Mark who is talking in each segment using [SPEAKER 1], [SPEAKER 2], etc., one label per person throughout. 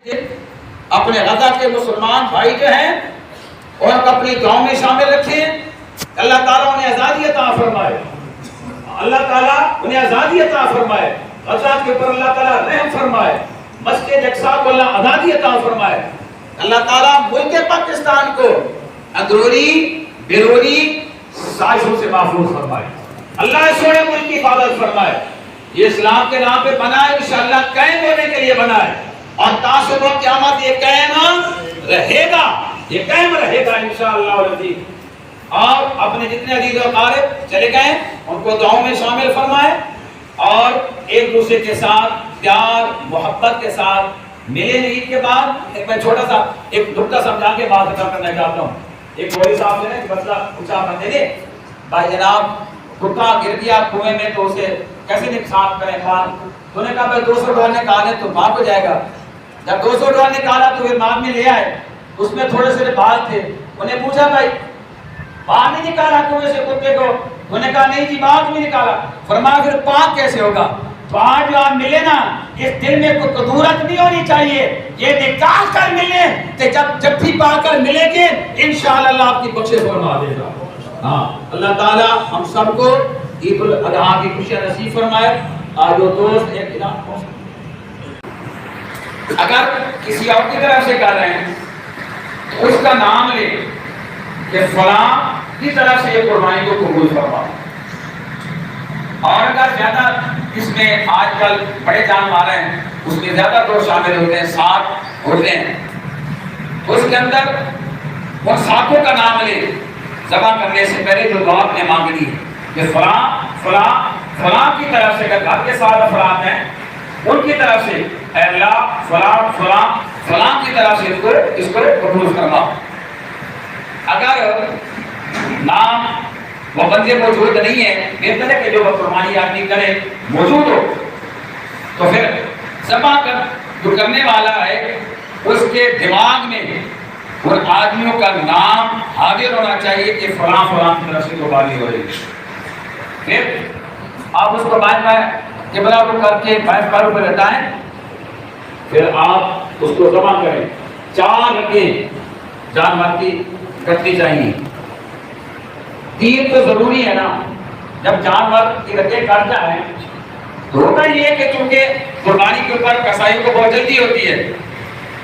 [SPEAKER 1] اپنے غزہ کے مسلمان بھائی جو ہیں ان کو اپنی دعاؤں میں شامل رکھیں. اللہ تعالیٰ انہیں آزادی عطا فرمائے. اللہ تعالیٰ انہیں آزادی عطا فرمائے. غزہ کے اوپر اللہ تعالیٰ رحم فرمائے. مسجد اقصیٰ کو اللہ آزادی عطا فرمائے. اللہ تعالیٰ ملک پاکستان کو اندرونی بیرونی سازشوں سے محفوظ فرمائے. اللہ سونے ملک کی حفاظت فرمائے. یہ اسلام کے نام پہ بنا ہے, انشاءاللہ قائم ہونے کے لیے بنا ہے, اور تاثر و قیامت یہ قائم رہے گا, یہ قائم رہے گا انشاءاللہ العزیز. اور اپنے جتنے عزیز و اقارب چلے گئے ان کو دعاؤں میں شامل فرمائے, اور ایک دوسرے کے ساتھ پیار محبت کے ساتھ ملے. عید کے بعد میں چھوٹا سا ایک نکتہ سمجھا کے بات کرنا چاہتا ہوں. ایک مولوی صاحب نے مسئلہ پوچھا بندے نے, بھائی جناب کتا گر گیا کنویں میں تو اسے کیسے صاف کریں خان؟ تو نے کہا بھائی 200 ڈال نکالیں تو پاک ہو جائے گا. جب 200 ڈال نکالا تو پھر بعد میں لے آئے, اس میں تھوڑے سے بال تھے. انہیں پوچھا بھائی باہر نہیں نکالا کنویں سے کتے کو؟ انہوں نے کہا نہیں جی باہر نہیں نکالا. فرمایا پھر پاک کیسے ہوگا؟ تو آج جو آپ ملے نا, اس دل میں کوئی قدورت نہیں ہونی چاہیے, یہ نکال کر ملے کہ جب بھی پا کر ملیں گے انشاءاللہ اللہ آپ کی بخشش فرما دے گا. ہاں اللہ تعالی ہم سب کو عید الاضحیٰ کی خوشیاں نصیب فرمائے. آج وہ دوست ایک اگر کسی اور کی طرف سے کر رہے ہیں تو اس کا نام لے کہ فلاں کی طرف سے یہ قربانی کو قبول فرما. اور اگر زیادہ اس میں آج کل بڑے جان والے ہیں اس میں زیادہ لوگ شامل ہوتے ہیں, ساتھ ہوتے ہیں, اس کے اندر وہ ساتھوں کا نام لے ذبح کرنے سے پہلے جو دعا نے مانگنی ہے کہ فلاں فلاں فلاں کی طرف سے, اگر گھر کے ساتھ افراد ہیں ان کی طرف سے اے اللہ فلاں فلاں فلاں کی طرف سے اس کو قبول فرما. اگر نام وہ بندے موجود نہیں ہے, بہتر ہے کہ جو قربانی آدمی کرے موجود ہو, تو پھر ذبح کر جو کرنے والا ہے اس کے دماغ میں ان آدمیوں کا نام حاضر ہونا چاہیے کہ فلاں فلاں کی طرف سے قربانی ہو رہی ہے. پھر آپ اس کو بعد میں قبلہ کو کر کے بھینس پاروں پہ لٹائیں, پھر آپ اس کو ذبح کریں. 4 رکعتیں جانور کی کرنی چاہیے. 3 تو ضروری ہے نا, جب جانور کی رکعتیں کٹ جائیں تو ہوتا یہ ہے کہ چونکہ قربانی کے اوپر کسائی کو بہت جلدی ہوتی ہے,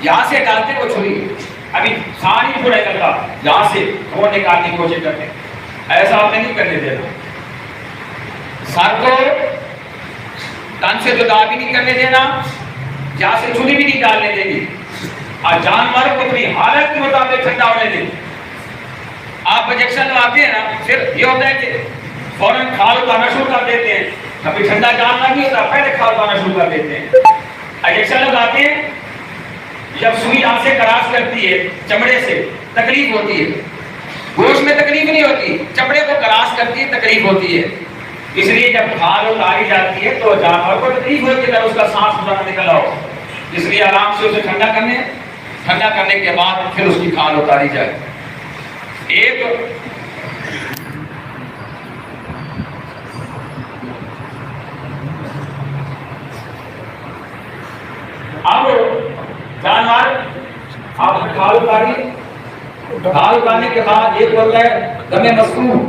[SPEAKER 1] یہاں سے ڈالتے کو چھری ابھی ساری چھڑائی کرتا, یہاں سے وہ نکالنے کی کوشش کرتے. ایسا آپ نے نہیں کرنے دینا. سر کو تن سے جدا بھی نہیں کرنے دینا, یہاں سے چھری بھی نہیں ڈالنے دینی, اور جانور کو اپنی حالت کے مطابق ٹھنڈا ہونے دیں. آپ انجیکشن لگاتے ہیں نا, پھر یہ ہوتا ہے کہ فوراً کھال اتارنا شروع کر دیتے ہیں. کبھی ٹھنڈا جاننا نہیں ہوتا, پہلے کھال اتارنا شروع کر دیتے ہیں. انجیکشن لگاتے ہیں, جب سوئی یہاں سے کراس کرتی ہے چمڑے سے تکلیف ہوتی ہے, گوشت میں تکلیف نہیں ہوتی, چمڑے کو کراس کرتی ہے تکلیف ہوتی ہے. اس لیے جب کھال اتاری جاتی ہے تو جانور کو تکلیف ہوتی ہے, اس کا سانس اتارنا نکل آؤ. اس لیے آرام سے اسے ٹھنڈا کرنے کے بعد پھر اس کی کھال اتاری جائے. ایک اب جانور آپ نے کھال اتاری, کھال اتارنے کے بعد ایک ہوتا ہے دم مسفوح,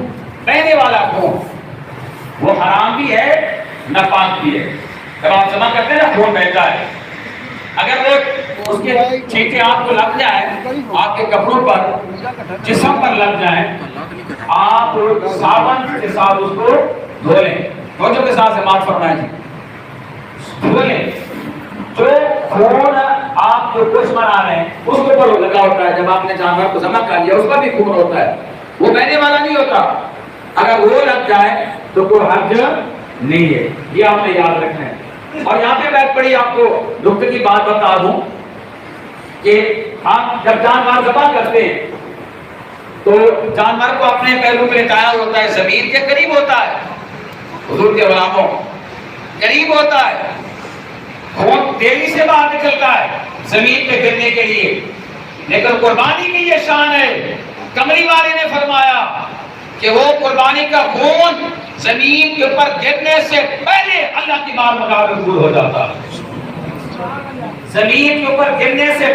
[SPEAKER 1] بہنے والا خون, وہ حرام بھی ہے ناپاک بھی ہے. جب آپ جمع کرتے ہیں نا خون بہتا ہے, اگر وہ اس کے چھینٹے آپ کو لگ جائیں, آپ کے کپڑوں پر جسم پر لگ جائیں, آپ صابن کے ساتھ اس کو دھو لیں. توجہ کے ساتھ سماعت فرمائیں جی, دھو لیں. جو خون آپ جو کچھ بنا رہے ہیں اس کے اوپر لگا ہوتا ہے, جب آپ نے جانور کو جمع کر لیا اس کا بھی خون ہوتا ہے, وہ بہنے والا نہیں ہوتا. اگر وہ لگ جائے تو کوئی حرج نہیں ہے, یہ آپ نے یاد رکھنا ہے. اور یہاں پہ بیٹھ پڑی آپ کو نکتے کی بات بتا دوں کہ آپ جب جانور ذبح کرتے ہیں تو جانور کو اپنے پہلو پہ لٹایا ہوتا ہے, زمین کے قریب ہوتا ہے, حضور کے غلاموں قریب ہوتا ہے, خون تیزی سے باہر نکلتا ہے زمین پہ گرنے کے لیے. لیکن قربانی کی یہ شان ہے, کمری والے نے فرمایا کہ وہ قربانی کا خون زمین کے اوپر گرنے سے پہلے اللہ کی بار مقابل قبول ہو جاتا ہے. زمین کے اوپر گرنے سے